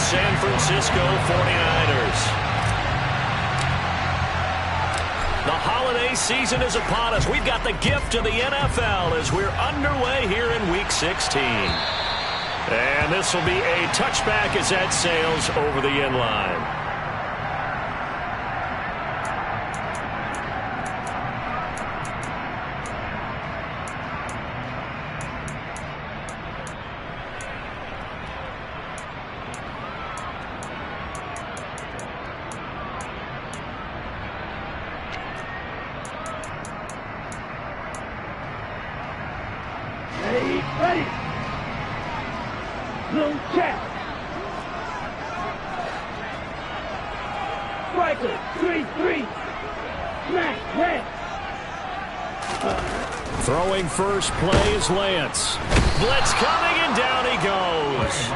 San Francisco 49ers. The holiday season is upon us. We've got the gift of the NFL as we're underway here in Week 16. And this will be a touchback as that sails over the end line. Ready. Little check. Striker, 3-3. Smash, red. Throwing first play is Lance. Blitz coming, and down he goes.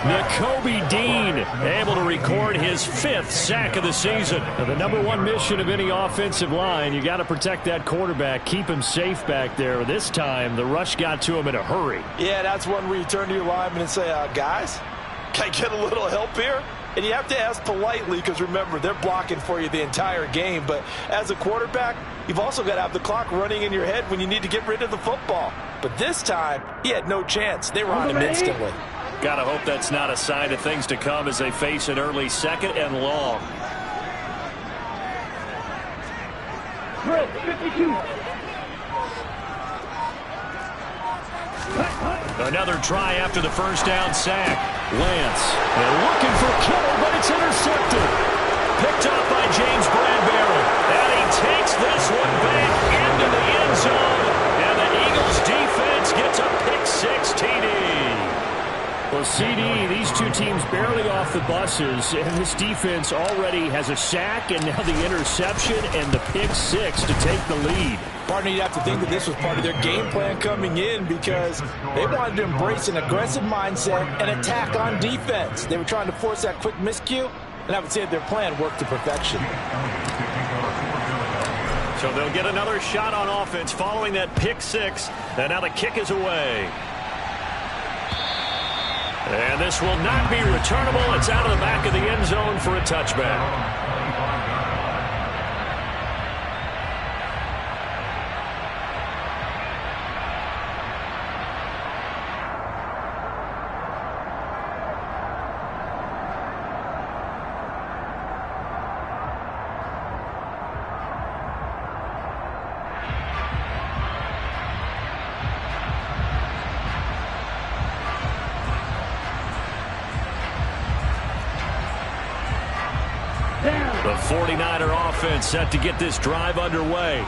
Nakobe Dean able to record his 5th sack of the season. Now, the #1 mission of any offensive line, you got to protect that quarterback, keep him safe back there. This time, the rush got to him in a hurry. Yeah, that's one where you turn to your lineman and say, guys, can I get a little help here? And you have to ask politely because, remember, they're blocking for you the entire game. But as a quarterback, you've also got to have the clock running in your head when you need to get rid of the football. But this time, he had no chance. They were on him instantly. Got to hope that's not a sign of things to come as they face an early 2nd and long. 52. Another try after the first down sack. Lance looking for Kittle, but it's intercepted. Picked up by James Bradbury. And he takes this one back into the end zone. And the Eagles defense gets a pick-6 TD. Well, CD, these two teams barely off the buses, and this defense already has a sack and now the interception and the pick-6 to take the lead. Partner, you'd have to think that this was part of their game plan coming in because they wanted to embrace an aggressive mindset and attack on defense. They were trying to force that quick miscue, and I would say their plan worked to perfection. So they'll get another shot on offense following that pick-6, and now the kick is away. And this will not be returnable. It's out of the back of the end zone for a touchback. The 49er offense set to get this drive underway.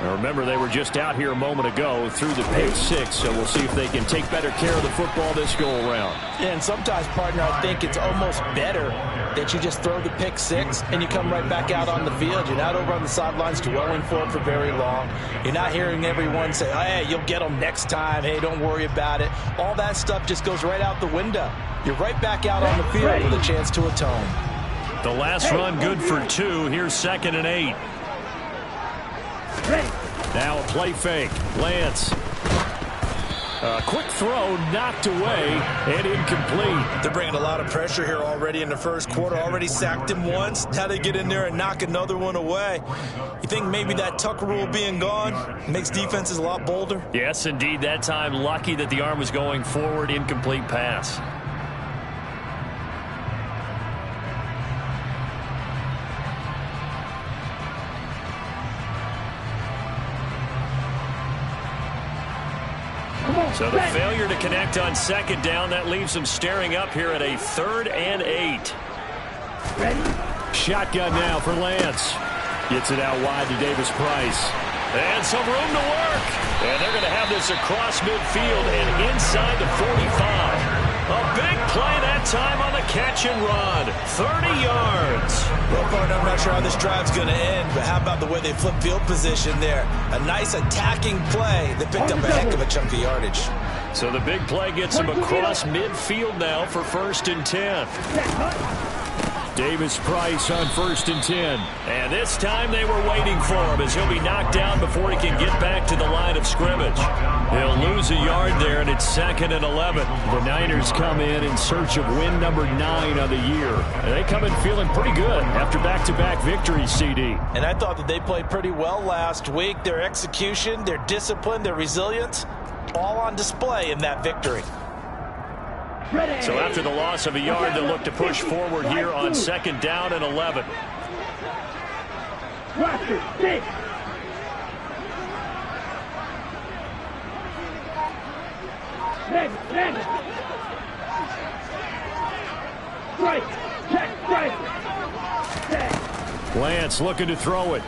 Now remember, they were just out here a moment ago through the pick-6, so we'll see if they can take better care of the football this go-around. Yeah, and sometimes, partner, I think it's almost better that you just throw the pick-6 and you come right back out on the field. You're not over on the sidelines dwelling for it for very long. You're not hearing everyone say, hey, you'll get them next time. Hey, don't worry about it. All that stuff just goes right out the window. You're right back out on the field with a chance to atone. The last run good for 2. Here's 2nd and 8. Now a play fake. Lance. A quick throw knocked away and incomplete. They're bringing a lot of pressure here already in the first quarter. Already sacked him once. Now they get in there and knock another one away. You think maybe that Tucker rule being gone makes defenses a lot bolder? Yes, indeed. That time lucky that the arm was going forward. Incomplete pass. So the failure to connect on 2nd down, that leaves them staring up here at a 3rd and 8. Shotgun now for Lance. Gets it out wide to Davis Price. And some room to work. And they're going to have this across midfield and inside the 45. A big play that time on the catch and run. 30 yards. Well, partner, I'm not sure how this drive's going to end, but how about the way they flip field position there? A nice attacking play that picked up a heck of a chunk of yardage. So the big play gets him across midfield now for 1st and 10. Davis Price on 1st and 10. And this time they were waiting for him as he'll be knocked down before he can get back to the line of scrimmage. He'll lose a yard there, and it's 2nd and 11. The Niners come in search of win number 9 on the year. And they come in feeling pretty good after back-to-back victories, CD. And I thought that they played pretty well last week. Their execution, their discipline, their resilience, all on display in that victory. So after the loss of a yard, they'll look to push forward here on 2nd down and 11. Roster, 6. Next. Strike. Check. Strike. Lance looking to throw it.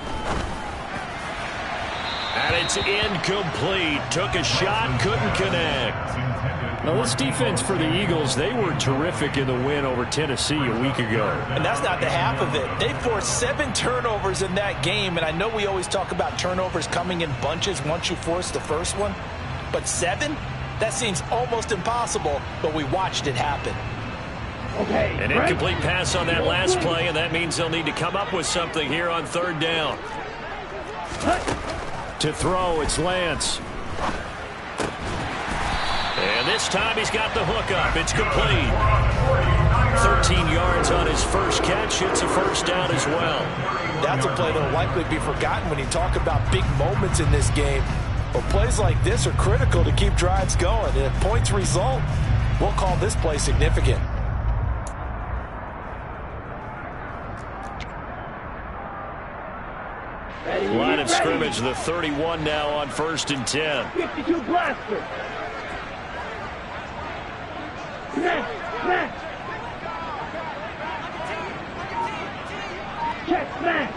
And it's incomplete. Took a shot, couldn't connect. Now, this defense for the Eagles, they were terrific in the win over Tennessee a week ago. And that's not the half of it. They forced 7 turnovers in that game, and I know we always talk about turnovers coming in bunches once you force the first one, but 7? That seems almost impossible, but we watched it happen. Okay. An incomplete pass on that last play, and that means they'll need to come up with something here on 3rd down. To throw, it's Lance. And this time he's got the hook up. It's complete. 13 yards on his first catch. It's a 1st down as well. That's a play that will likely be forgotten when you talk about big moments in this game. But plays like this are critical to keep drives going. And if points result, we'll call this play significant. Line of scrimmage, the 31 now on 1st and 10. 52 blaster. Smash. Check, smash.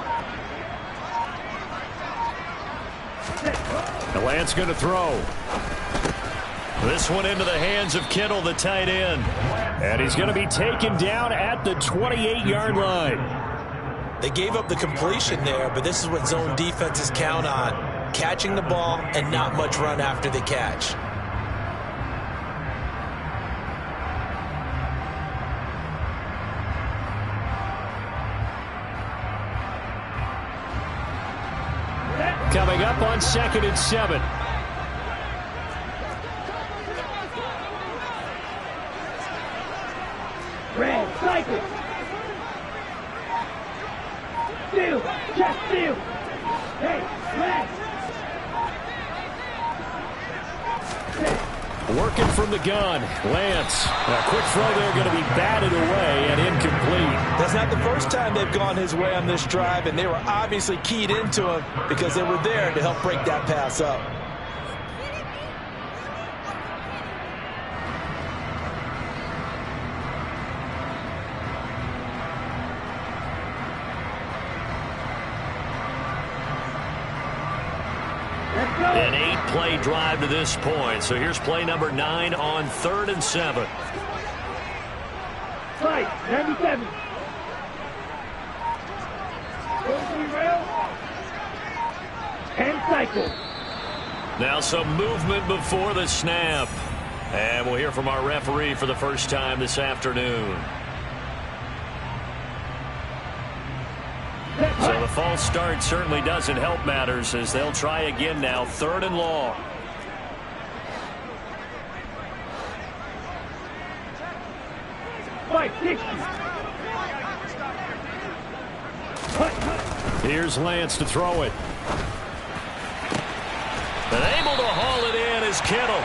The Lance going to throw. This one into the hands of Kittle, the tight end. And he's going to be taken down at the 28-yard line. They gave up the completion there, but this is what zone defenses count on. Catching the ball and not much run after the catch. Coming up on 2nd and 7. Red, cycle. Steal, check, steal. Hey, smash. Working from the gun, Lance. A quick throw there, going to be batted away and incomplete. That's not the first time they've gone his way on this drive, and they were obviously keyed into him because they were there to help break that pass up. An 8-play drive to this point. So here's play number 9 on 3rd and 7. Fight, 97. And cycle. Now some movement before the snap. And we'll hear from our referee for the first time this afternoon. So the false start certainly doesn't help matters as they'll try again now, 3rd and long. Fight, 60. Here's Lance to throw it. But able to haul it in is Kittle.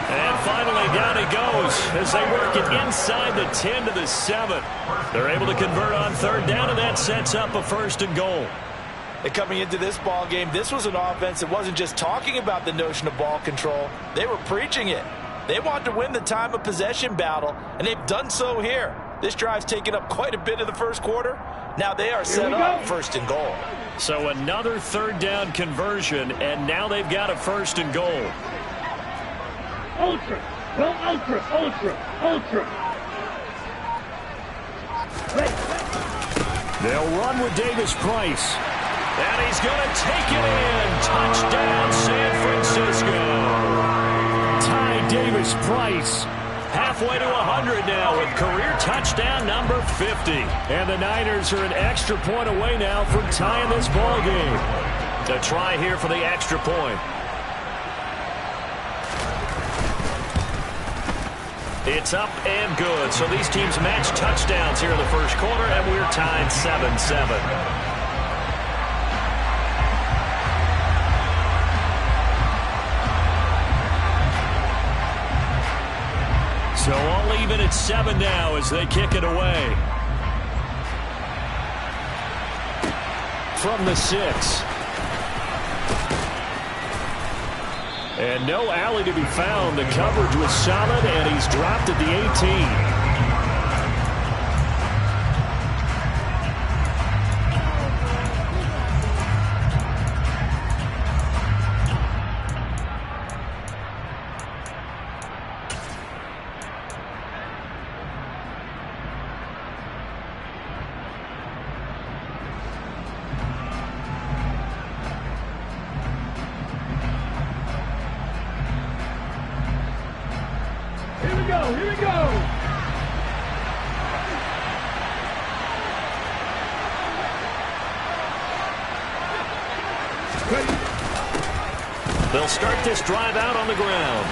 And finally down he goes as they work it inside the 10 to the 7. They're able to convert on 3rd down, and that sets up a 1st and goal. And coming into this ball game, this was an offense that wasn't just talking about the notion of ball control. They were preaching it. They want to win the time of possession battle, and they've done so here. This drive's taken up quite a bit of the first quarter. Now they are set up 1st and goal. So another 3rd down conversion, and now they've got a 1st and goal. Ultra. Go ultra. They'll run with Davis Price. And he's going to take it in. Touchdown, San Francisco. Ty Davis Price. Halfway to 100 now with career touchdown number 50. And the Niners are an extra point away now from tying this ball game. A try here for the extra point. It's up and good. So these teams match touchdowns here in the first quarter, and we're tied 7-7. So all even at 7 now as they kick it away. From the 6. And no alley to be found. The coverage was solid, and he's dropped at the 18. Here we go! They'll start this drive out on the ground.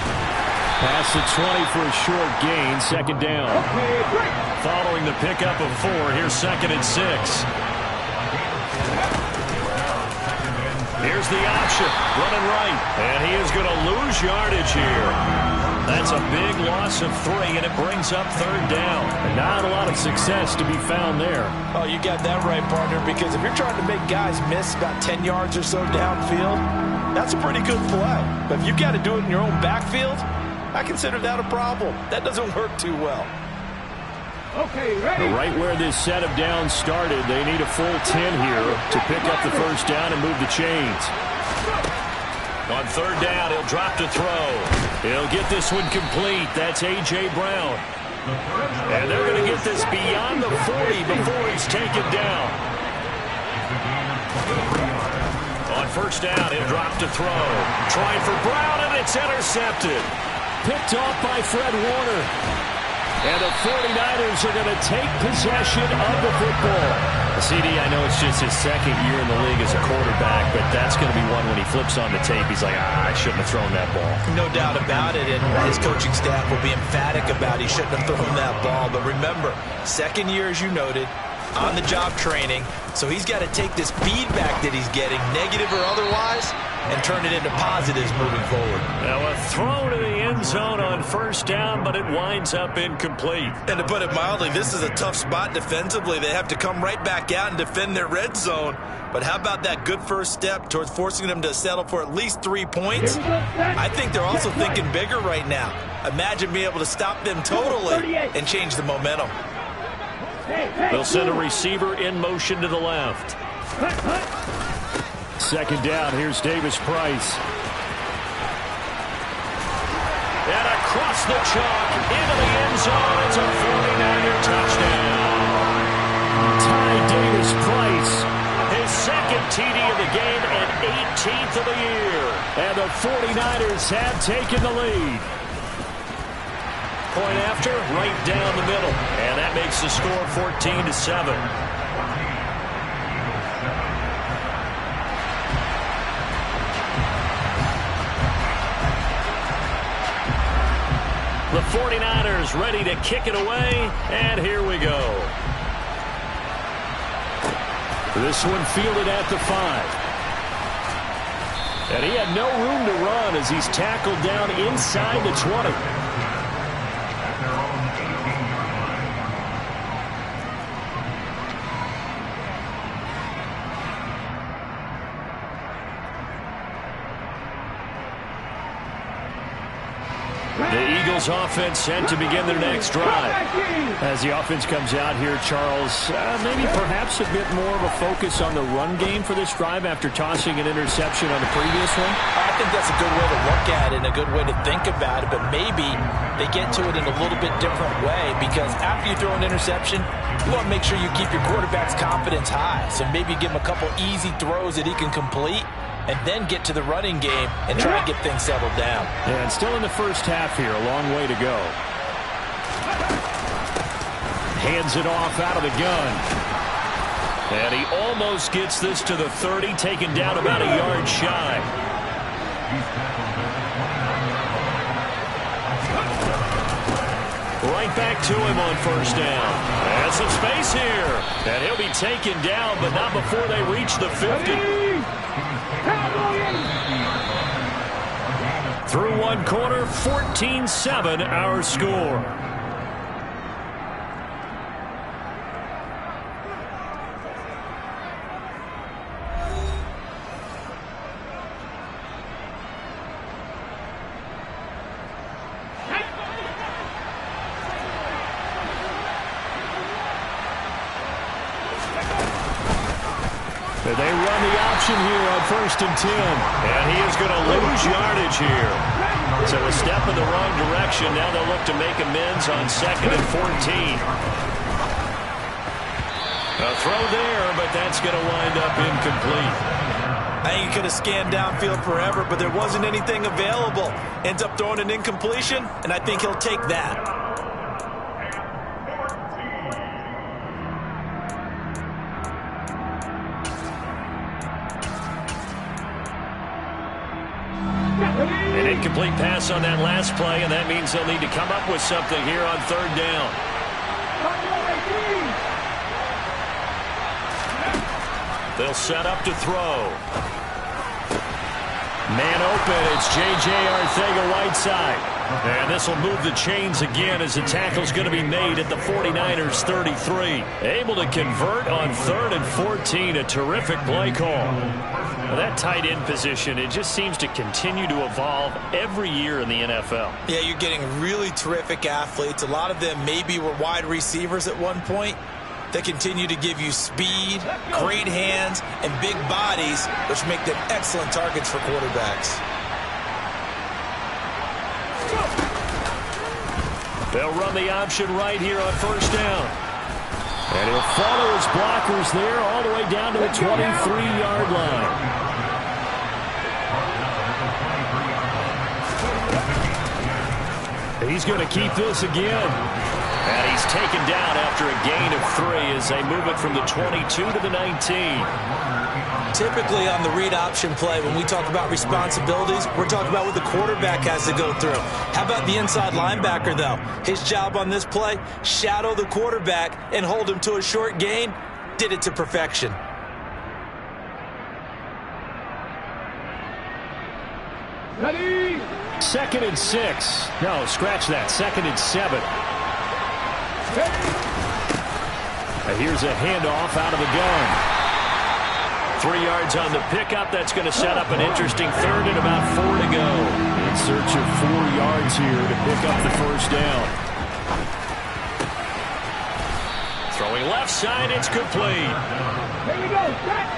Pass the 20 for a short gain, second down. Following the pickup of 4, here's 2nd and 6. Here's the option, running right, and he is going to lose yardage here. That's a big loss of 3, and it brings up 3rd down. And not a lot of success to be found there. Oh, you got that right, partner, because if you're trying to make guys miss about 10 yards or so downfield, that's a pretty good play. But if you've got to do it in your own backfield, I consider that a problem. That doesn't work too well. Okay, ready. Right where this set of downs started, they need a full 10 here to pick up the first down and move the chains. On 3rd down, he'll drop to throw. He'll get this one complete. That's A.J. Brown. And they're going to get this beyond the 40 before he's taken down. On 1st down, he'll drop to throw. Trying for Brown, and it's intercepted. Picked off by Fred Warner. And the 49ers are going to take possession of the football. CD, I know it's just his 2nd year in the league as a quarterback, but that's going to be one when he flips on the tape, he's like, I shouldn't have thrown that ball. No doubt about it, and his coaching staff will be emphatic about he shouldn't have thrown that ball. But remember, 2nd year, as you noted, on-the-job training, so he's got to take this feedback that he's getting, negative or otherwise, and turn it into positives moving forward. Now a throw to the end zone on 1st down, but it winds up incomplete. And to put it mildly, this is a tough spot defensively. They have to come right back out and defend their red zone. But how about that good first step towards forcing them to settle for at least 3 points? I think they're also thinking bigger right now. Imagine being able to stop them totally and change the momentum. They'll send a receiver in motion to the left. 2nd down, here's Davis Price. And across the chalk, into the end zone, it's a 49er touchdown. Ty Davis Price, his 2nd TD of the game and 18th of the year. And the 49ers have taken the lead. Point after, right down the middle. And that makes the score 14-7. The 49ers ready to kick it away, and here we go. This one fielded at the 5. And he had no room to run as he's tackled down inside the 20. The Eagles offense set to begin their next drive. As the offense comes out here, Charles, maybe perhaps a bit more of a focus on the run game for this drive after tossing an interception on the previous one? I think that's a good way to look at it and a good way to think about it, but maybe they get to it in a little bit different way because after you throw an interception, you want to make sure you keep your quarterback's confidence high. So maybe give him a couple easy throws that he can complete and then get to the running game and try and get things settled down. Yeah, and still in the first half here, a long way to go. Hands it off out of the gun. And he almost gets this to the 30, taken down about a yard shy. back to him on first down. And some space here. And he'll be taken down, but not before they reach the 50. Through one quarter, 14-7 our score. They run the option here on 1st and 10. And he is going to lose yardage here. So a step in the wrong direction. Now they'll look to make amends on 2nd and 14. A throw there, but that's going to wind up incomplete. I think he could have scanned downfield forever, but there wasn't anything available. Ends up throwing an incompletion, and I think he'll take that. An incomplete pass on that last play, and that means they'll need to come up with something here on 3rd down. They'll set up to throw. Man open, it's J.J. Arcega-Whiteside. And this will move the chains again as the tackle's going to be made at the 49ers 33. Able to convert on 3rd and 14, a terrific play call. Well, that tight end position, it just seems to continue to evolve every year in the NFL. Yeah, you're getting really terrific athletes. A lot of them maybe were wide receivers at one point. They continue to give you speed, great hands, and big bodies, which make them excellent targets for quarterbacks. They'll run the option right here on 1st down. And he'll follow his blockers there all the way down to the 23-yard line. He's going to keep this again. And he's taken down after a gain of 3 as they move it from the 22 to the 19. Typically on the read option play, when we talk about responsibilities, we're talking about what the quarterback has to go through. How about the inside linebacker, though? His job on this play, shadow the quarterback and hold him to a short gain. Did it to perfection. Ready? 2nd and 6. No, scratch that. 2nd and 7. And here's a handoff out of the gun. 3 yards on the pickup. That's going to set up an interesting 3rd and about 4 to go. In search of 4 yards here to pick up the 1st down. Throwing left side, it's complete. Here we go. Back.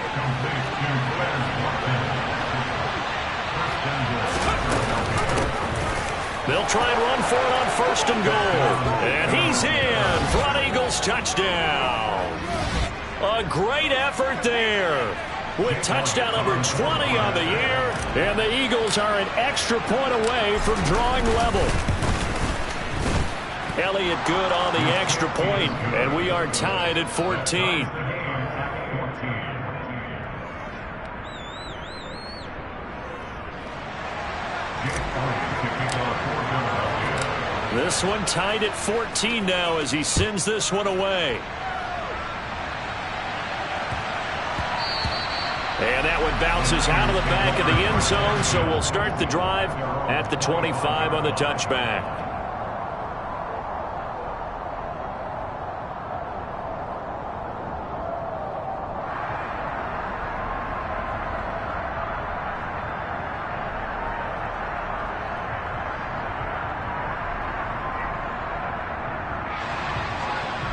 They'll try and run for it on 1st and goal. And he's in. Front Eagles touchdown. A great effort there. With touchdown number 20 on the year. And the Eagles are an extra point away from drawing level. Elliott good on the extra point. And we are tied at 14. This one tied at 14 now as he sends this one away. And that one bounces out of the back of the end zone, so we'll start the drive at the 25 on the touchback.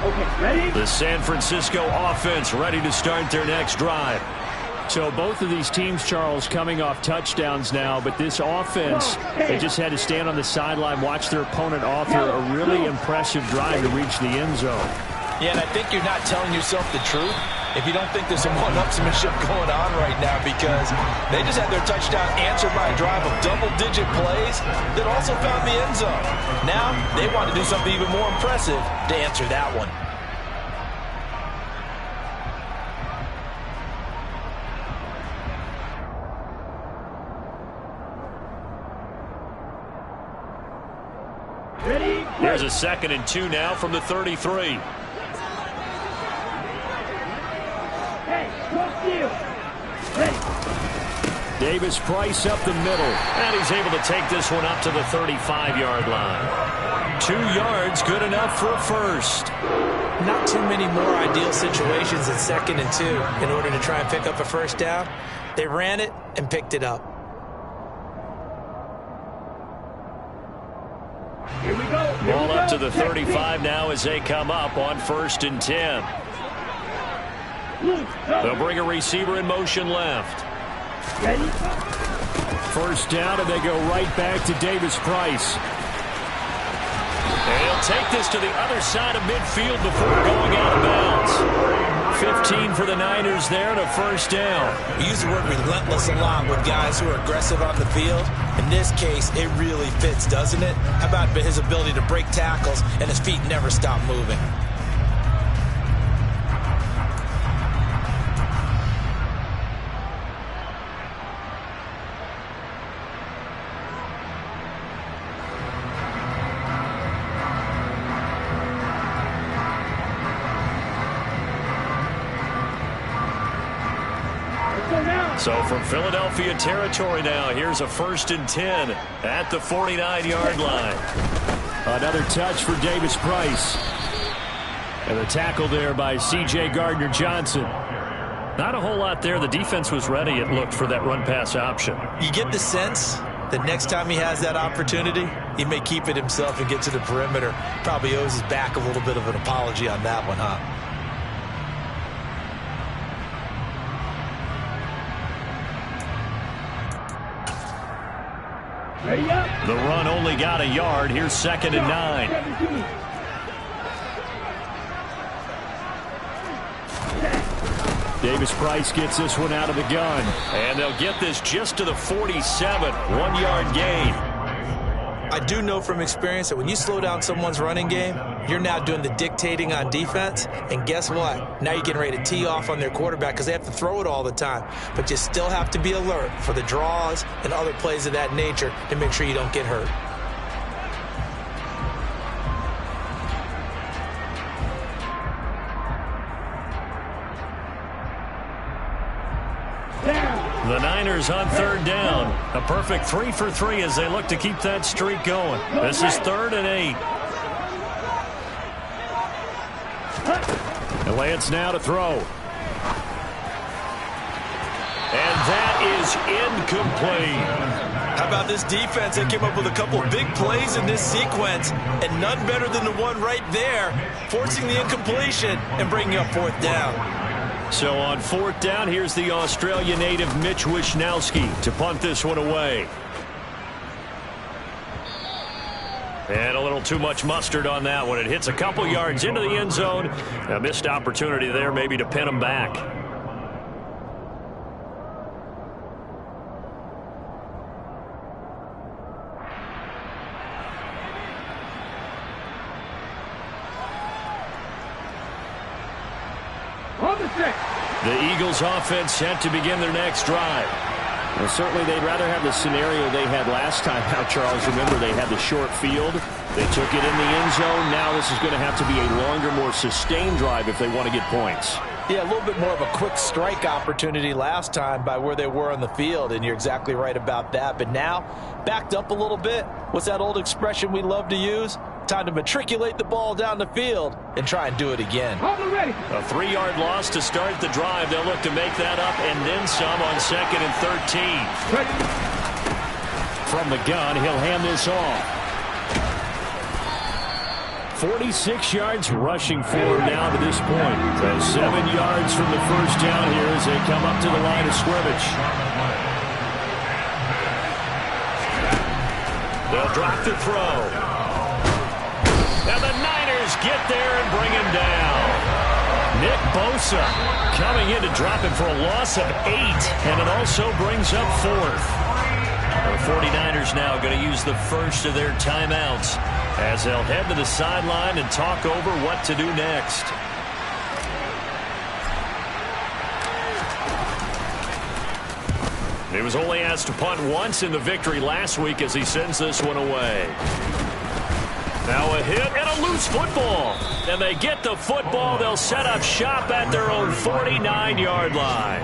Okay, ready? The San Francisco offense ready to start their next drive. So both of these teams, Charles, coming off touchdowns now, but this offense, they just had to stand on the sideline, watch their opponent author a really impressive drive to reach the end zone. Yeah, and I think you're not telling yourself the truth if you don't think there's some one-upsmanship going on right now, because they just had their touchdown answered by a drive of double-digit plays that also found the end zone. Now they want to do something even more impressive to answer that one. Here's a 2nd and 2 now from the 33. Hey, cross field. Ready. Davis Price up the middle, and he's able to take this one up to the 35-yard line. 2 yards, good enough for a first. Not too many more ideal situations at 2nd and 2 in order to try and pick up a first down. They ran it and picked it up. Here we go. Ball up to the 35 now as they come up on 1st and 10. They'll bring a receiver in motion left. Ready. First down, and they go right back to Davis Price. And he'll take this to the other side of midfield before going out of bounds. 15 for the Niners there and a first down. We use the word relentless a lot with guys who are aggressive on the field. In this case, it really fits, doesn't it? How about his ability to break tackles and his feet never stop moving? So from Philadelphia territory now, here's a 1st and 10 at the 49-yard line. Another touch for Davis Price. And the tackle there by C.J. Gardner-Johnson. Not a whole lot there. The defense was ready, it looked, for that run-pass option. You get the sense that next time he has that opportunity, he may keep it himself and get to the perimeter. Probably owes his back a little bit of an apology on that one, huh? Ready up. The run only got a yard. Here's 2nd and 9. 17. Davis Price gets this one out of the gun. And they'll get this just to the 47. 1-yard gain. I do know from experience that when you slow down someone's running game, you're now doing the dictating on defense. And guess what? Now you're getting ready to tee off on their quarterback because they have to throw it all the time. But you still have to be alert for the draws and other plays of that nature to make sure you don't get hurt. The Niners on 3rd down. A perfect 3 for 3 as they look to keep that streak going. This is 3rd and 8. And Lance now to throw. And that is incomplete. How about this defense? They came up with a couple of big plays in this sequence, and none better than the one right there, forcing the incompletion and bringing up 4th down. So on 4th down, here's the Australia native Mitch Wishnowsky to punt this one away. And a little too much mustard on that one. It hits a couple yards into the end zone. A missed opportunity there maybe to pin him back. The Eagles offense set to begin their next drive. Well, certainly they'd rather have the scenario they had last time out, Charles. Remember, they had the short field. They took it in the end zone. Now this is going to have to be a longer, more sustained drive if they want to get points. Yeah, a little bit more of a quick strike opportunity last time by where they were on the field, and you're exactly right about that. But now, backed up a little bit. What's that old expression we love to use? Time to matriculate the ball down the field and try and do it again. A 3-yard loss to start the drive. They'll look to make that up and then some on 2nd and 13. From the gun, he'll hand this off. 46 yards rushing for him now to this point. So 7 yards from the first down here as they come up to the line of scrimmage. They'll drop the throw. And the Niners get there and bring him down. Nick Bosa coming in to drop him for a loss of 8. And it also brings up 4th. The 49ers now going to use the first of their timeouts as they'll head to the sideline and talk over what to do next. He was only asked to punt once in the victory last week as he sends this one away. Now a hit and a loose football. And they get the football. They'll set up shop at their own 49-yard line.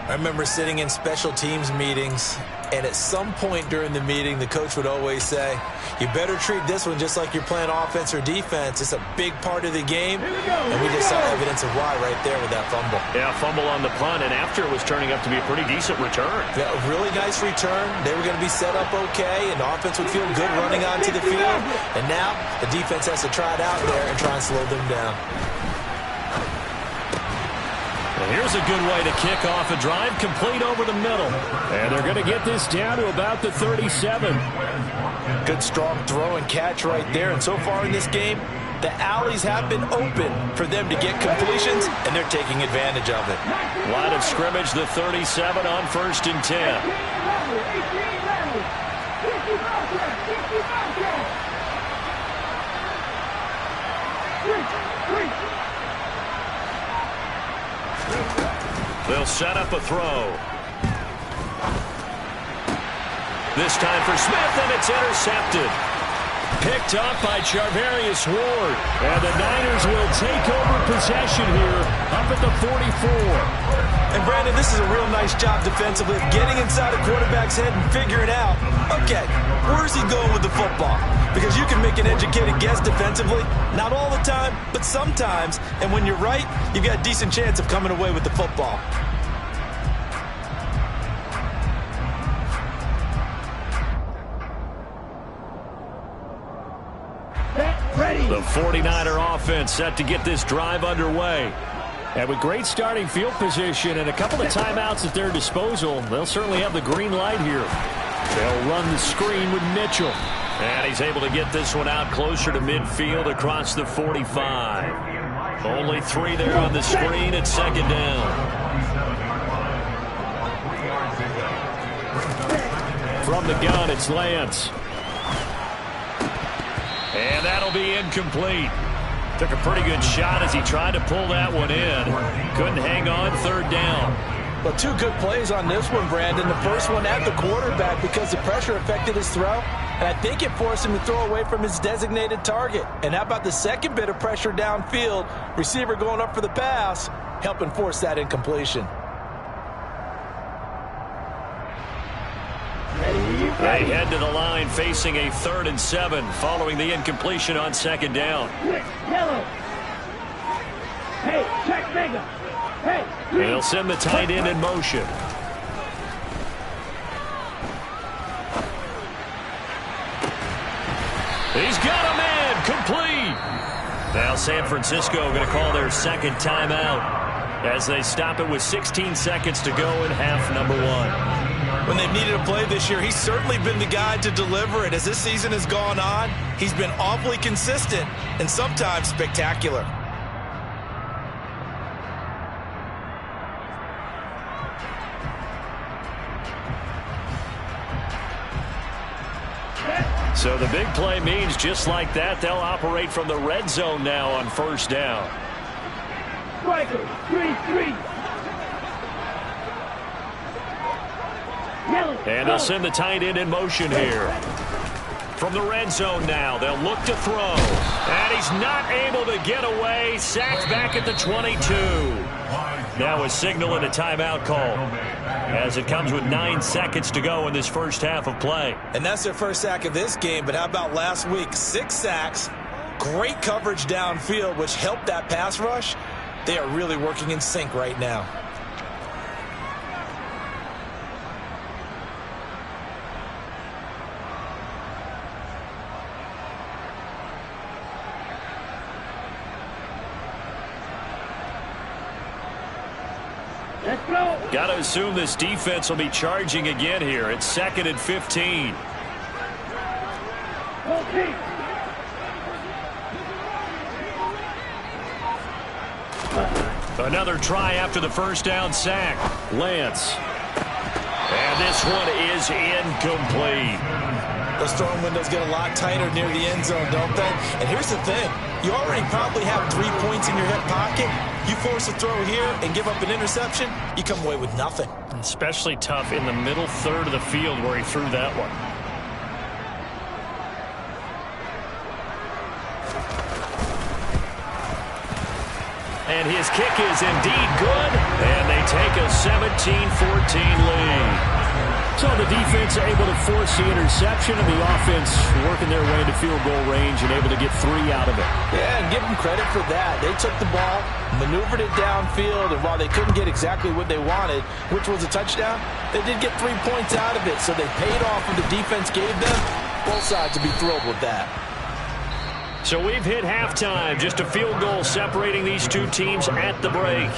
I remember sitting in special teams meetings, and at some point during the meeting, the coach would always say, you better treat this one just like you're playing offense or defense. It's a big part of the game, and we just saw evidence of why right there with that fumble. Yeah, fumble on the punt, and after it was turning up to be a pretty decent return. Yeah, a really nice return. They were going to be set up okay, and the offense would feel good running onto the field. And now the defense has to try it out there and try and slow them down. Well, here's a good way to kick off a drive, complete over the middle. And they're going to get this down to about the 37. Good strong throw and catch right there. And so far in this game, the alleys have been open for them to get completions, and they're taking advantage of it. Line of scrimmage, the 37 on 1st and 10. They'll set up a throw. This time for Smith, and it's intercepted. Picked up by Charvarius Ward. And the Niners will take over possession here up at the 44. And, Brandon, this is a real nice job defensively of getting inside a quarterback's head and figuring out, okay, where's he going with the football? Because you can make an educated guess defensively, not all the time, but sometimes. And when you're right, you've got a decent chance of coming away with the football. The 49er offense set to get this drive underway. And with great starting field position and a couple of timeouts at their disposal, they'll certainly have the green light here. They'll run the screen with Mitchell. And he's able to get this one out closer to midfield across the 45. Only 3 there on the screen at 2nd down. From the gun, it's Lance. And that'll be incomplete. Took a pretty good shot as he tried to pull that one in. Couldn't hang on, 3rd down. Well, 2 good plays on this one, Brandon. The first one at the quarterback because the pressure affected his throw. And I think it forced him to throw away from his designated target. And how about the second bit of pressure downfield? Receiver going up for the pass, helping force that incompletion. They head to the line facing a 3rd and 7 following the incompletion on 2nd down. Yellow. Hey, check bigger. Hey. They'll send the tight end in motion. He's got a man complete. Now San Francisco going to call their 2nd timeout as they stop it with 16 seconds to go in half number 1. When they've needed a play this year, he's certainly been the guy to deliver it. As this season has gone on, he's been awfully consistent and sometimes spectacular. So the big play means just like that, they'll operate from the red zone now on 1st down. Striker, 3-3. And they'll send the tight end in motion here. From the red zone now, they'll look to throw. And he's not able to get away. Sacked back at the 22. Now a signal and a timeout call as it comes with 9 seconds to go in this first half of play. And that's their first sack of this game, but how about last week? 6 sacks, great coverage downfield, which helped that pass rush. They are really working in sync right now. Let's go. Got to assume this defense will be charging again here. It's 2nd and 15. Okay. Another try after the first down sack. Lance. And this one is incomplete. Those throwing windows get a lot tighter near the end zone, don't they? And here's the thing. You already probably have 3 points in your hip pocket. You force a throw here and give up an interception, you come away with nothing. Especially tough in the middle third of the field where he threw that one. And his kick is indeed good, and they take a 17-14 lead. So the defense able to force the interception, and the offense working their way into field goal range and able to get 3 out of it. Yeah, and give them credit for that. They took the ball, maneuvered it downfield, and while they couldn't get exactly what they wanted, which was a touchdown, they did get 3 points out of it. So they paid off what the defense gave them. Both sides will be thrilled with that. So we've hit halftime. Just a field goal separating these two teams at the break.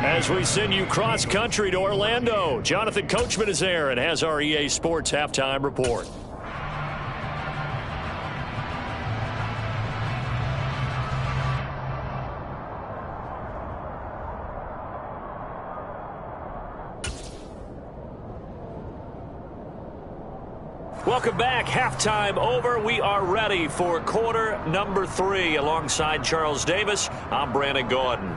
As we send you cross-country to Orlando, Jonathan Coachman is there and has our EA Sports Halftime Report. Welcome back. Halftime over. We are ready for quarter number 3. Alongside Charles Davis, I'm Brandon Gordon.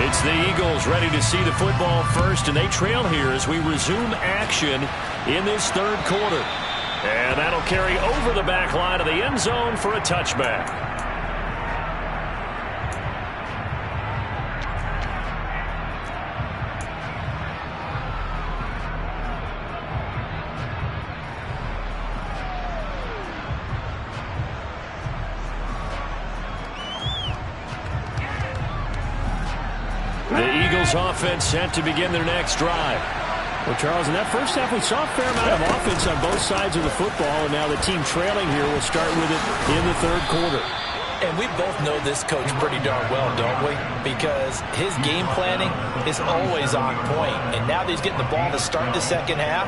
It's the Eagles ready to see the football first, and they trail here as we resume action in this third quarter. And that'll carry over the back line of the end zone for a touchback. The Eagles offense set to begin their next drive. Well, Charles, in that first half, we saw a fair amount of offense on both sides of the football, and now the team trailing here will start with it in the third quarter. And we both know this coach pretty darn well, don't we? Because his game planning is always on point. And now that he's getting the ball to start the second half,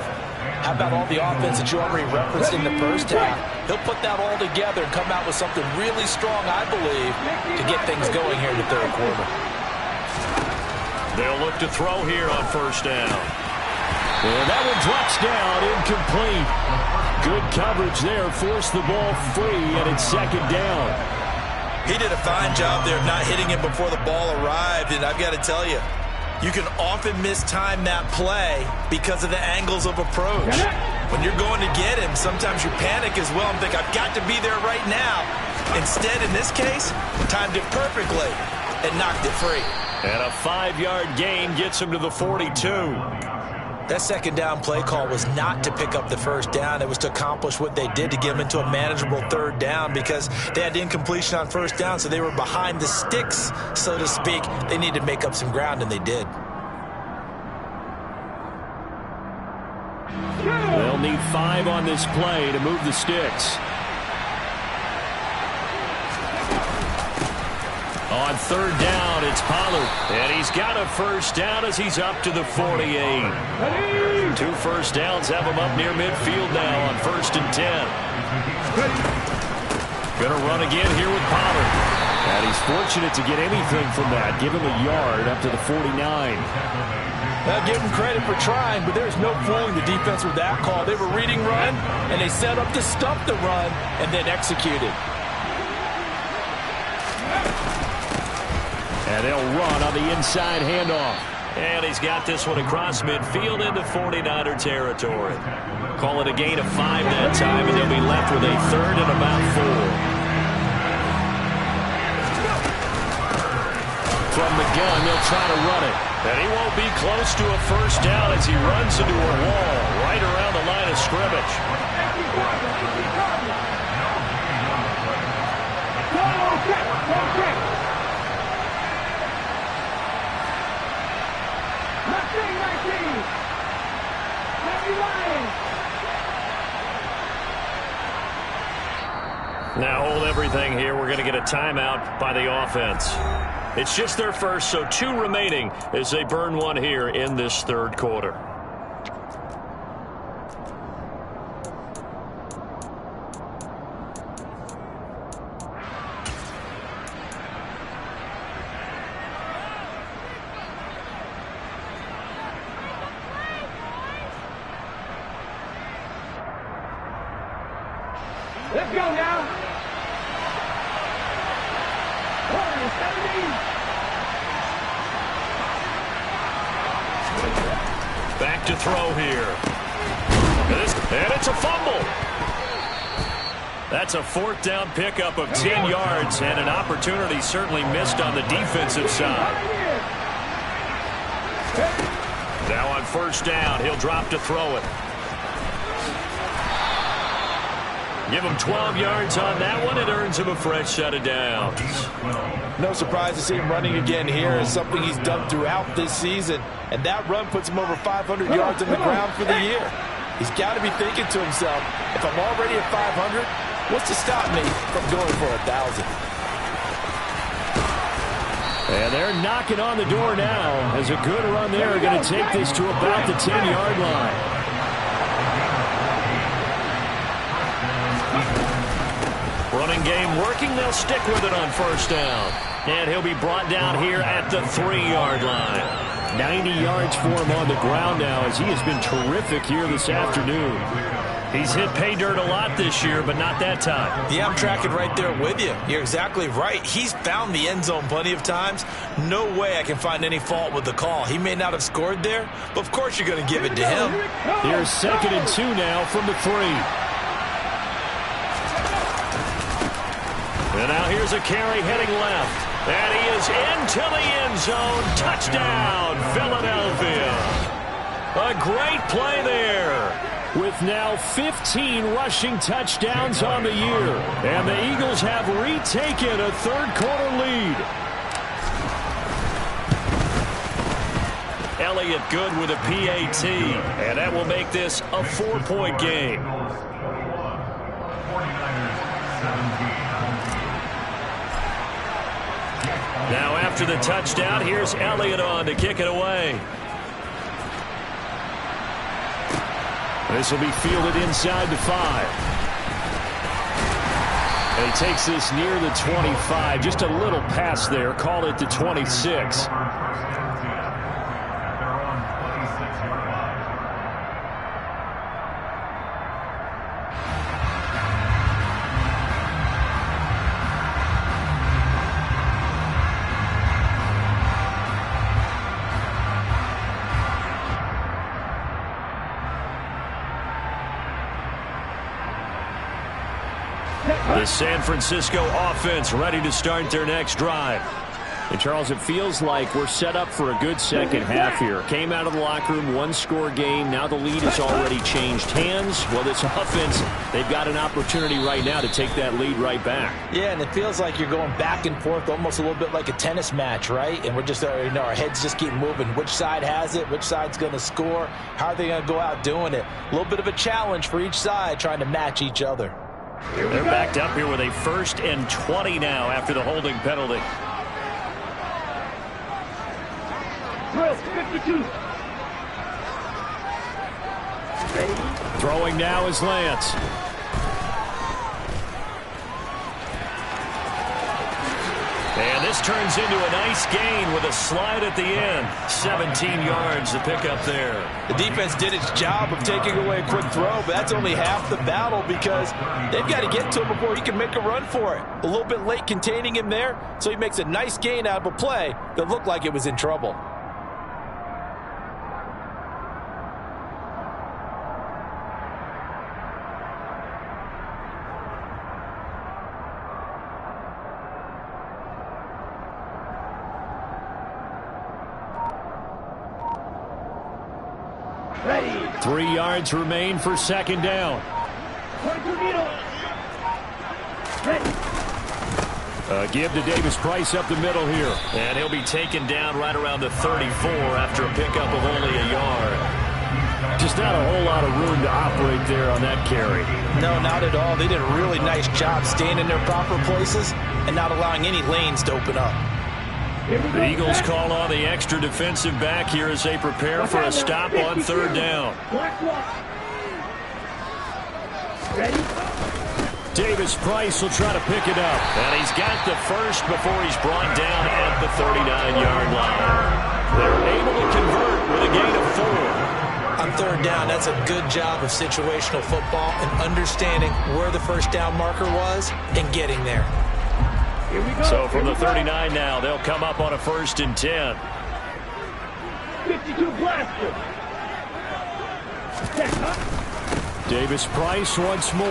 how about all the offense that you already referenced in the first half? He'll put that all together and come out with something really strong, I believe, to get things going here in the third quarter. They'll look to throw here on first down. And that one drops down, incomplete. Good coverage there, forced the ball free, and it's second down. He did a fine job there of not hitting it before the ball arrived, and I've got to tell you, you can often mistime that play because of the angles of approach. When you're going to get him, sometimes you panic as well and think, I've got to be there right now. Instead, in this case, timed it perfectly and knocked it free. And a 5-yard gain gets him to the 42. That second down play call was not to pick up the first down. It was to accomplish what they did to get them into a manageable third down because they had incompletion on first down, so they were behind the sticks, so to speak. They needed to make up some ground, and they did. They'll need 5 on this play to move the sticks. On third down, it's Pollard. And he's got a first down as he's up to the 48. 2 first downs have him up near midfield now on 1st and 10. Going to run again here with Pollard. And he's fortunate to get anything from that. Give him a yard up to the 49. I'll give him credit for trying, but there's no fooling the defense with that call. They were reading run, and they set up to stop the run and then executed. And they'll run on the inside handoff. And he's got this one across midfield into 49er territory. Call it a gain of 5 that time, and they'll be left with a third and about 4. From the gun, they'll try to run it. And he won't be close to a first down as he runs into a wall right around the line of scrimmage. Now hold everything here. We're going to get a timeout by the offense. It's just their first, so 2 remaining as they burn one here in this third quarter. Let's go now. Back to throw here. That's a fumble. That's a fourth down pickup of 10 yards, and an opportunity certainly missed on the defensive side. Now on first down, he'll drop to throw it. Give him 12 yards on that one. It earns him a fresh set of downs. No surprise to see him running again here. Is something he's done throughout this season. And that run puts him over 500 yards on the ground for the year. He's got to be thinking to himself, if I'm already at 500, what's to stop me from going for 1,000? And they're knocking on the door now as a good run there. Going to take this to about the 10-yard line. Running game working. They'll stick with it on first down. And he'll be brought down here at the 3-yard line. 90 yards for him on the ground now as he has been terrific here this afternoon. He's hit pay dirt a lot this year, but not that time. Yeah, I'm tracking right there with you. You're exactly right. He's found the end zone plenty of times. No way I can find any fault with the call. He may not have scored there, but of course you're going to give it to him. Here's 2nd and 2 now from the 3. And now here's a carry heading left. And he is into the end zone. Touchdown, Philadelphia. A great play there. With now 15 rushing touchdowns on the year. And the Eagles have retaken a third-quarter lead. Elliott good with a PAT. And that will make this a 4-point game. Now after the touchdown, here's Elliott on to kick it away. This will be fielded inside the 5. And he takes this near the 25. Just a little pass there. Call it the 26. The San Francisco offense ready to start their next drive. And Charles, it feels like we're set up for a good second half here. Came out of the locker room, 1-score game. Now the lead has already changed hands. Well, this offense, they've got an opportunity right now to take that lead right back. Yeah, and it feels like you're going back and forth almost a little bit like a tennis match, right? And we're just, our heads just keep moving. Which side has it? Which side's going to score? How are they going to go out doing it? A little bit of a challenge for each side trying to match each other. They're backed up here with a 1st and 20 now after the holding penalty. Drill 52. Throwing now is Lance. And this turns into a nice gain with a slide at the end. 17 yards to pick up there. The defense did its job of taking away a quick throw, but that's only half the battle because they've got to get to him before he can make a run for it. A little bit late containing him there, so he makes a nice gain out of a play that looked like it was in trouble. Ready. 3 yards remain for 2nd down. 22 needle. Ready. Give to Davis-Price up the middle here. And he'll be taken down right around the 34 after a pickup of only a yard. Just not a whole lot of room to operate there on that carry. No, not at all. They did a really nice job staying in their proper places and not allowing any lanes to open up. The Eagles call on the extra defensive back here as they prepare for a stop on 3rd down. Ready. Davis-Price will try to pick it up. And he's got the first before he's brought down at the 39-yard line. They're able to convert with a gain of 4. On 3rd down, that's a good job of situational football and understanding where the first down marker was and getting there. Here we go. So from the 39 now, they'll come up on a 1st and 10. 52 blaster. Davis-Price once more.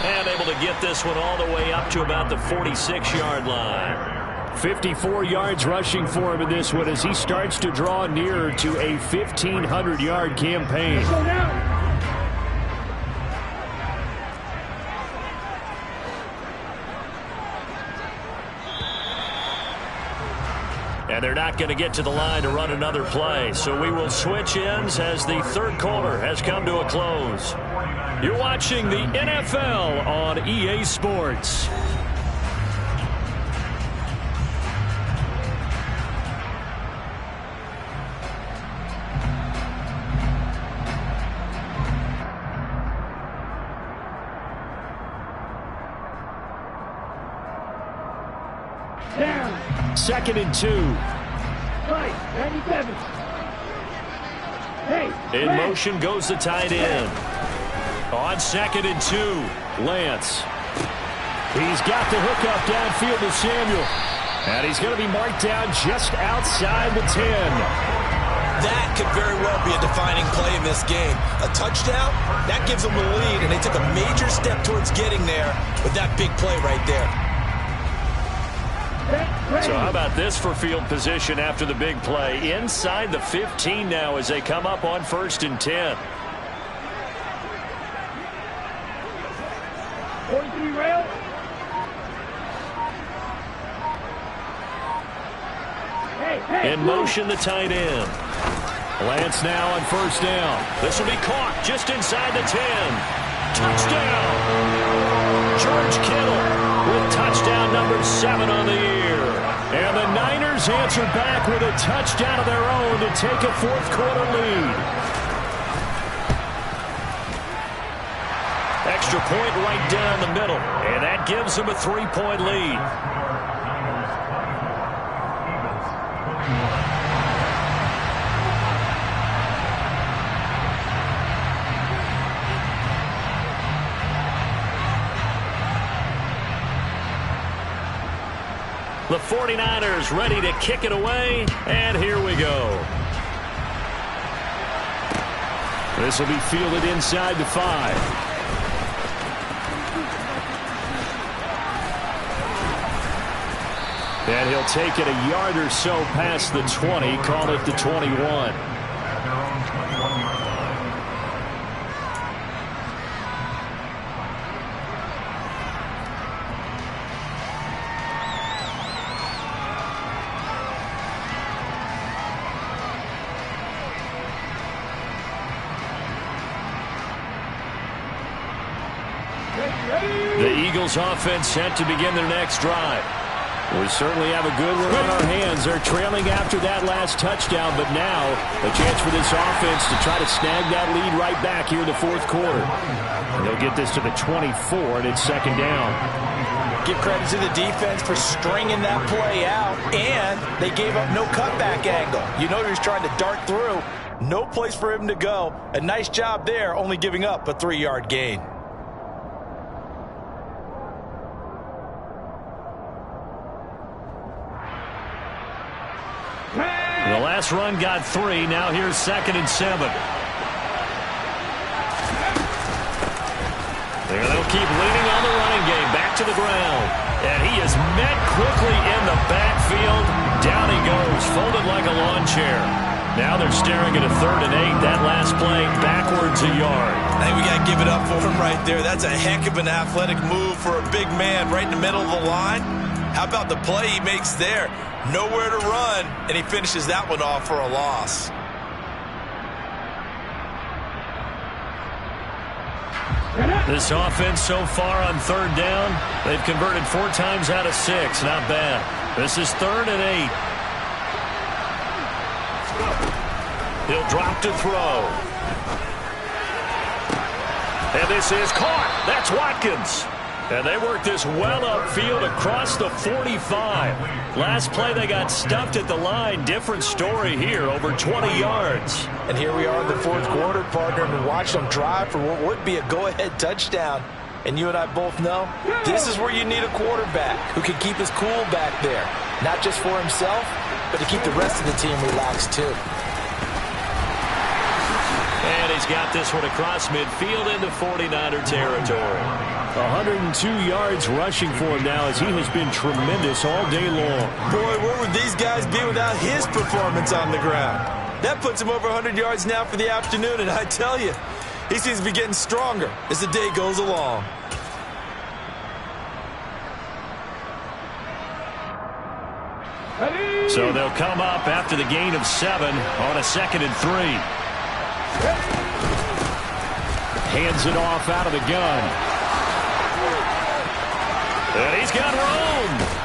And able to get this one all the way up to about the 46-yard line. 54 yards rushing for him in this one as he starts to draw nearer to a 1,500-yard campaign. Let's go now. And they're not going to get to the line to run another play. So we will switch ends as the third quarter has come to a close. You're watching the NFL on EA Sports. Down. 2nd and 2. Right. 97. Hey. In Lance. motion goes the tight end. On 2nd and 2, Lance. He's got the hook up downfield to Samuel. And he's going to be marked down just outside the 10. That could very well be a defining play in this game. A touchdown, that gives them the lead, and they took a major step towards getting there with that big play right there. So how about this for field position after the big play? Inside the 15 now as they come up on 1st and 10. 43 rail. Hey. In motion, the tight end. Lance now on 1st down. This will be caught just inside the 10. Touchdown! George Kittle with touchdown number 7 on the year. And the Niners answer back with a touchdown of their own to take a 4th quarter lead. Extra point right down the middle, and that gives them a 3-point lead. The 49ers ready to kick it away, and here we go. This will be fielded inside the 5. And he'll take it a yard or so past the 20, call it the 21. The Eagles offense set to begin their next drive. We certainly have a good one on our hands. They're trailing after that last touchdown, but now a chance for this offense to try to snag that lead right back here in the 4th quarter. And they'll get this to the 24, and it's 2nd down. Give credit to the defense for stringing that play out, and they gave up no cutback angle. You know he was trying to dart through. No place for him to go. A nice job there, only giving up a 3-yard gain. The last run got 3. Now here's 2nd and 7. They'll keep leaning on the running game. Back to the ground. And he is met quickly in the backfield. Down he goes, folded like a lawn chair. Now they're staring at a 3rd and 8. That last play backwards a yard. I think we got to give it up for him right there. That's a heck of an athletic move for a big man right in the middle of the line. How about the play he makes there? Nowhere to run, and he finishes that one off for a loss. This offense so far on 3rd down, they've converted 4 times out of 6. Not bad. This is 3rd and 8. He'll drop to throw. And this is caught. That's Watkins. And they work this well upfield across the 45. Last play they got stuffed at the line. Different story here, over 20 yards. And here we are in the 4th quarter, partner, and watch them drive for what would be a go-ahead touchdown. And you and I both know this is where you need a quarterback who can keep his cool back there. Not just for himself, but to keep the rest of the team relaxed too. And he's got this one across midfield into 49er territory. 102 yards rushing for him now as he has been tremendous all day long. Boy, where would these guys be without his performance on the ground? That puts him over 100 yards now for the afternoon, and I tell you, he seems to be getting stronger as the day goes along. So they'll come up after the gain of 7 on a 2nd and 3. Hands it off out of the gun. And he's got room.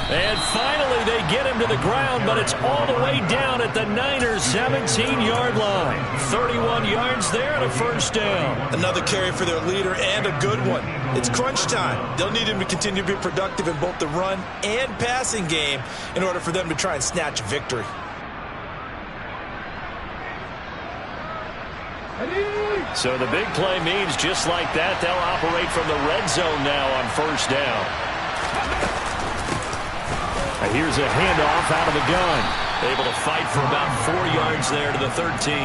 And finally they get him to the ground, but it's all the way down at the Niners' 17-yard line. 31 yards there and a first down. Another carry for their leader and a good one. It's crunch time. They'll need him to continue to be productive in both the run and passing game in order for them to try and snatch a victory. So the big play means just like that, they'll operate from the red zone now on first down. Here's a handoff out of the gun. Able to fight for about 4 yards there to the 13.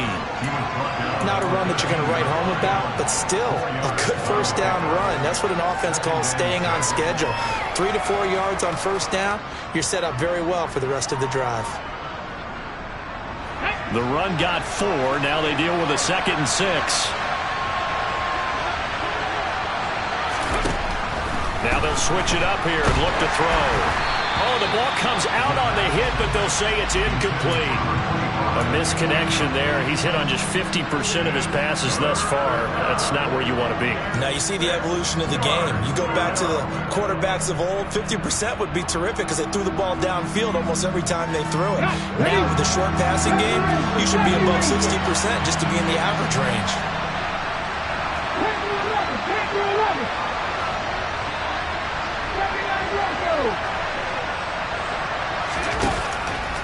Not a run that you're going to write home about, but still a good first down run. That's what an offense calls staying on schedule. 3 to 4 yards on first down, you're set up very well for the rest of the drive. The run got 4. Now they deal with a 2nd and 6. Now they'll switch it up here and look to throw. Oh, the ball comes out on the hit, but they'll say it's incomplete. A misconnection there. He's hit on just 50% of his passes thus far. That's not where you want to be. Now you see the evolution of the game. You go back to the quarterbacks of old, 50% would be terrific because they threw the ball downfield almost every time they threw it. Now with the short passing game, you should be above 60% just to be in the average range.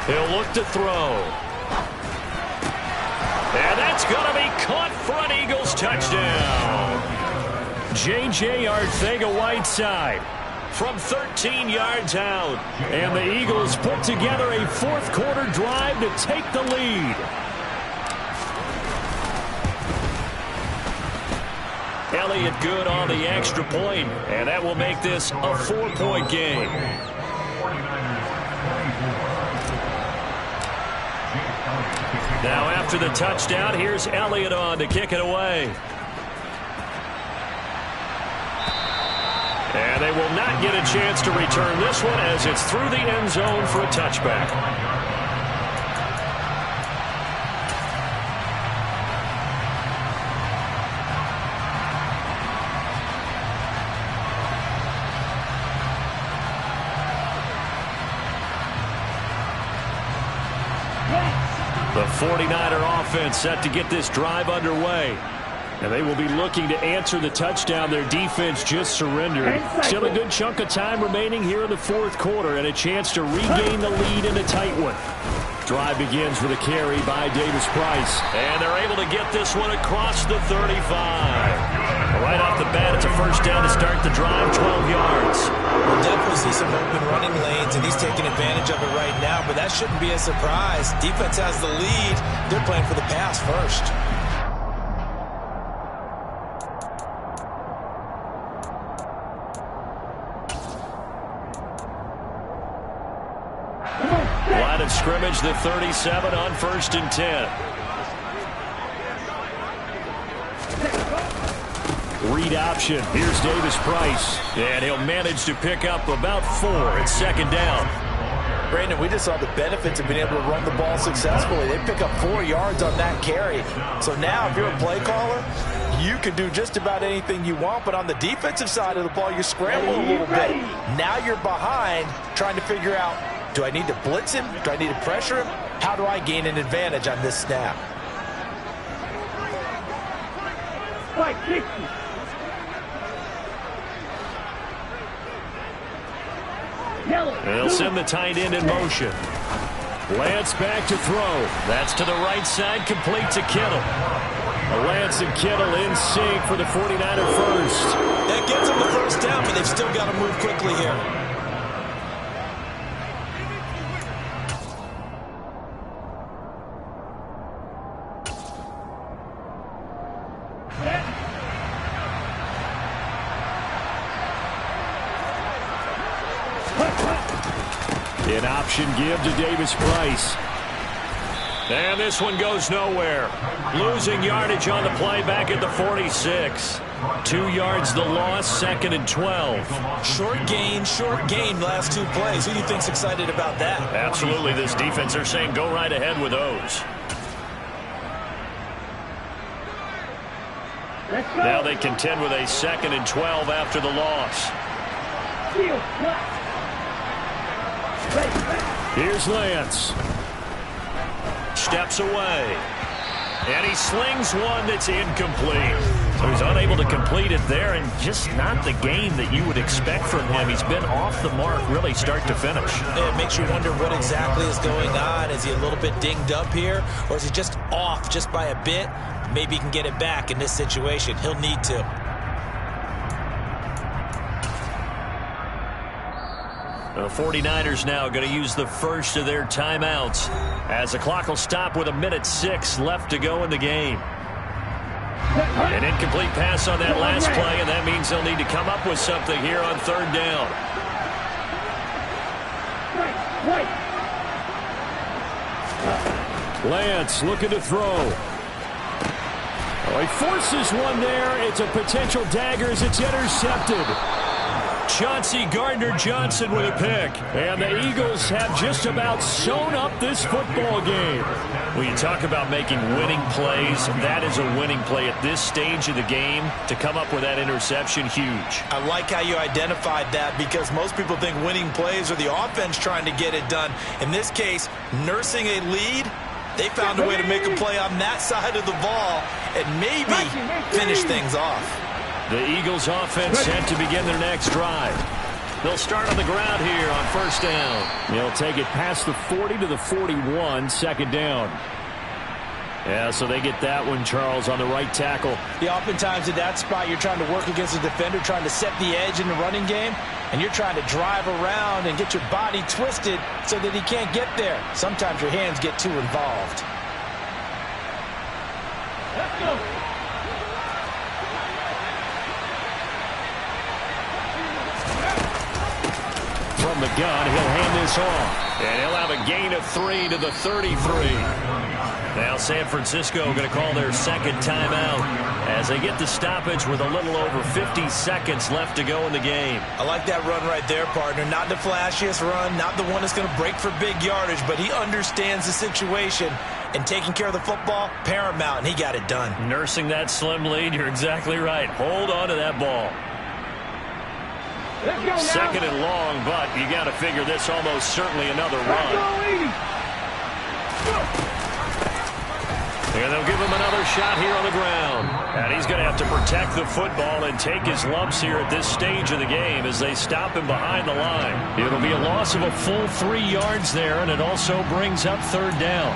He'll look to throw. And that's going to be caught for an Eagles touchdown. J.J. Arcega-Whiteside from 13 yards out. And the Eagles put together a fourth-quarter drive to take the lead. Elliott good on the extra point, and that will make this a 4-point game. Now after the touchdown, here's Elliott on to kick it away. And they will not get a chance to return this one as it's through the end zone for a touchback. The 49er offense set to get this drive underway. And they will be looking to answer the touchdown their defense just surrendered. Still a good chunk of time remaining here in the fourth quarter and a chance to regain the lead in a tight one. Drive begins with a carry by Davis Price. And they're able to get this one across the 35. Right off the bat, it's a first down to start the drive, 12 yards. We'll definitely see some open running lanes, and he's taking advantage of it right now, but that shouldn't be a surprise. Defense has the lead. They're playing for the pass first. Line of scrimmage, the 37 on 1st and 10. Read option. Here's Davis Price. And he'll manage to pick up about 4. It's 2nd down. Brandon, we just saw the benefits of being able to run the ball successfully. They pick up 4 yards on that carry. So now if you're a play caller, you can do just about anything you want. But on the defensive side of the ball, you scramble a little bit. Now you're behind trying to figure out, do I need to blitz him? Do I need to pressure him? How do I gain an advantage on this snap? Spike 60. And they'll send the tight end in motion. Lance back to throw. That's to the right side, complete to Kittle. Lance and Kittle in sync for the 49er first. That gets them the first down, but they've still got to move quickly here. An option give to Davis Price. And this one goes nowhere. Losing yardage on the play back at the 46. 2 yards the loss, 2nd and 12. Short gain, last 2 plays. Who do you think's excited about that? Absolutely, this defense, they're saying go right ahead with those. Now they contend with a 2nd and 12 after the loss. Here's Lance. Steps away. And he slings one that's incomplete. So he's unable to complete it there, and just not the game that you would expect from him. He's been off the mark really start to finish. It makes you wonder what exactly is going on. Is he a little bit dinged up here, or is he just off just by a bit? Maybe he can get it back in this situation. He'll need to. The 49ers now going to use the first of their timeouts as the clock will stop with 1:06 left to go in the game. An incomplete pass on that last play, and that means they'll need to come up with something here on 3rd down. Lance looking to throw. Oh, he forces one there. It's a potential dagger as it's intercepted. Chauncey Gardner-Johnson with a pick. And the Eagles have just about sewn up this football game. When you talk about making winning plays, that is a winning play at this stage of the game. To come up with that interception, huge. I like how you identified that, because most people think winning plays are the offense trying to get it done. In this case, nursing a lead, they found a way to make a play on that side of the ball and maybe finish things off. The Eagles offense set to begin their next drive. They'll start on the ground here on 1st down. They'll take it past the 40 to the 41, 2nd down. Yeah, so they get that one, Charles, on the right tackle. Yeah, oftentimes in that spot, you're trying to work against a defender, trying to set the edge in the running game, and you're trying to drive around and get your body twisted so that he can't get there. Sometimes your hands get too involved. Let's go. From the gun, he'll hand this off. And he'll have a gain of 3 to the 33. Now San Francisco going to call their 2nd timeout as they get the stoppage with a little over 50 seconds left to go in the game. I like that run right there, partner. Not the flashiest run, not the one that's going to break for big yardage, but he understands the situation, and taking care of the football, paramount, and he got it done. Nursing that slim lead, you're exactly right. Hold on to that ball. 2nd and long, but you got to figure this almost certainly another run. And they'll give him another shot here on the ground. And he's going to have to protect the football and take his lumps here at this stage of the game as they stop him behind the line. It'll be a loss of a full 3 yards there, and it also brings up 3rd down.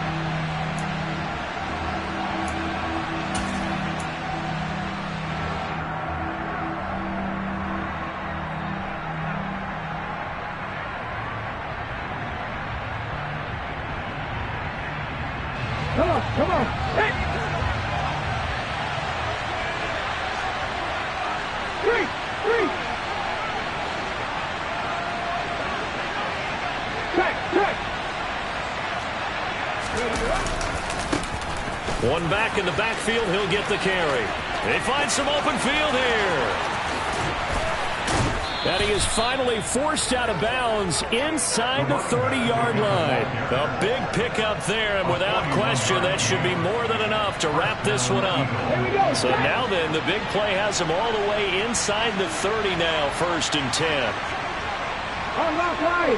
Come on. Hey. 3. Check. One back in the backfield, he'll get the carry. They find some open field here. And he is finally forced out of bounds inside the 30-yard line. A big pickup there, and without question, that should be more than enough to wrap this one up. So now then, the big play has him all the way inside the 30 now, 1st and 10. Unlock line.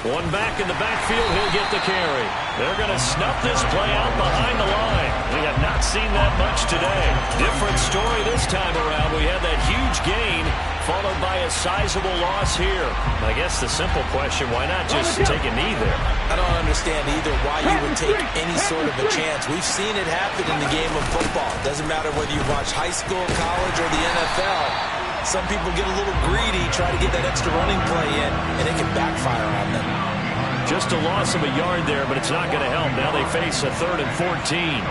One back in the backfield, he'll get the carry. They're going to snuff this play out behind the line. We have not seen that much today. Different story this time around. We had that huge gain followed by a sizable loss here. I guess the simple question, why not just take a knee there? I don't understand either why you would take any sort of a chance. We've seen it happen in the game of football. Doesn't matter whether you watch high school, college, or the NFL. Some people get a little greedy, try to get that extra running play in, and it can backfire on them. Just a loss of a yard there, but it's not going to help. Now they face a 3rd and 14.